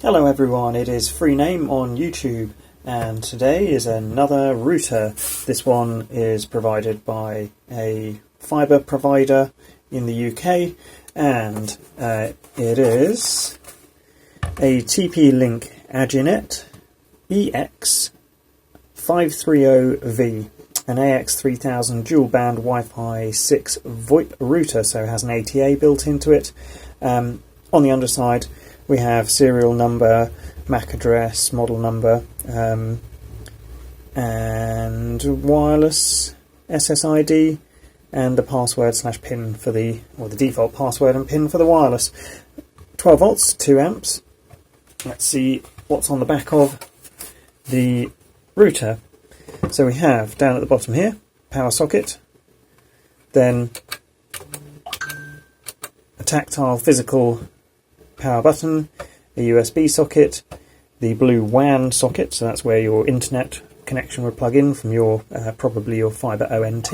Hello everyone, it is Freename on YouTube, and today is another router. This one is provided by a fibre provider in the UK, and it is a TP-Link Aginet EX530v, an EX3000 dual-band Wi-Fi 6 VoIP router, so it has an ATA built into it. On the underside we have serial number, MAC address, model number, and wireless SSID, and a password / pin for the default password and pin for the wireless. 12 volts, 2 amps. Let's see what's on the back of the router. So we have down at the bottom here, power socket, then a tactile physical power button, a USB socket, the blue WAN socket, so that's where your internet connection would plug in from your probably your fibre ONT.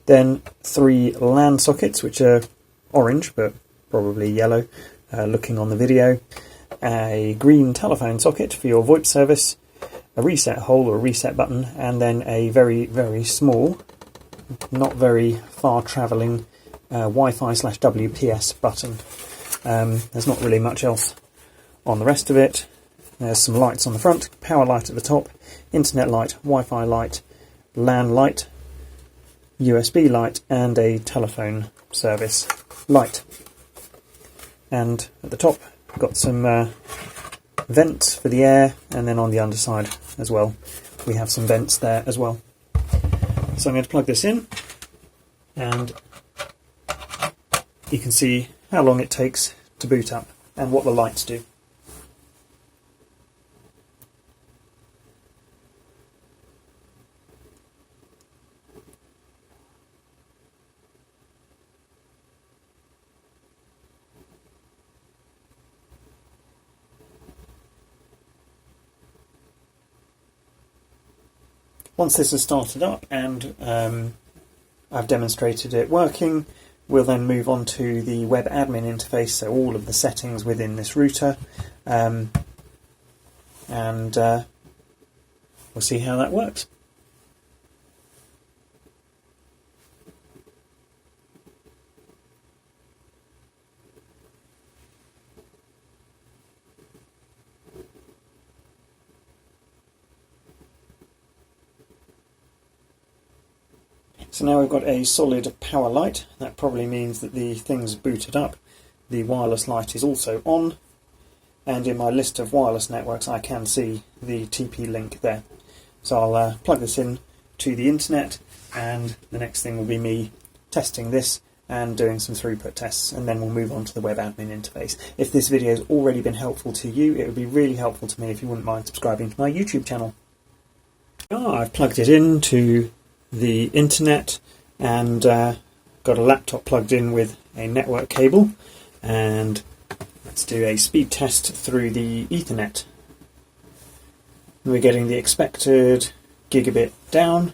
Then 3 LAN sockets, which are orange but probably yellow looking on the video, a green telephone socket for your VoIP service, a reset hole or a reset button, and then a very, very small, not very far travelling Wi-Fi / WPS button. There's not really much else on the rest of it. There's some lights on the front, power light at the top, internet light, Wi-Fi light, LAN light, USB light, and a telephone service light. And at the top we've got some vents for the air, and then on the underside as well we have some vents there as well. So I'm going to plug this in, and you can see how long it takes to boot up and what the lights do. Once this has started up and I've demonstrated it working, we'll then move on to the web admin interface, so all of the settings within this router, and we'll see how that works. So now we've got a solid power light. That probably means that the thing's booted up. The wireless light is also on, and in my list of wireless networks I can see the TP-Link there. So I'll plug this in to the internet, and the next thing will be me testing this and doing some throughput tests, and then we'll move on to the web admin interface. If this video has already been helpful to you, it would be really helpful to me if you wouldn't mind subscribing to my YouTube channel. I've plugged it into the internet and got a laptop plugged in with a network cable, and let's do a speed test through the Ethernet. We're getting the expected gigabit down,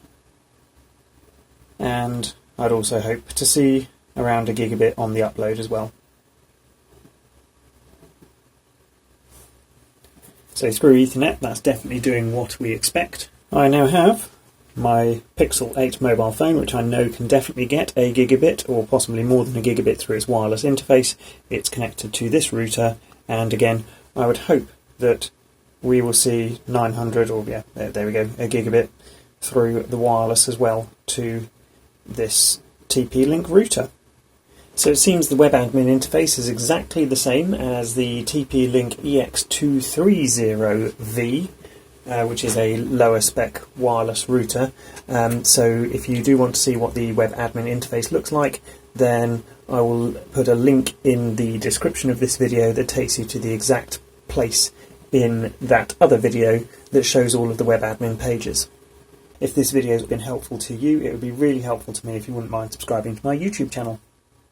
and I'd also hope to see around a gigabit on the upload as well. So through Ethernet, that's definitely doing what we expect. I now have my Pixel 8 mobile phone, which I know can definitely get a gigabit or possibly more than a gigabit through its wireless interface. It's connected to this router, and again I would hope that we will see 900 or there we go, a gigabit through the wireless as well to this TP-Link router. So it seems the web admin interface is exactly the same as the TP-Link EX530v, which is a lower spec wireless router. So if you do want to see what the web admin interface looks like, then I will put a link in the description of this video that takes you to the exact place in that other video that shows all of the web admin pages. If this video has been helpful to you, it would be really helpful to me if you wouldn't mind subscribing to my YouTube channel.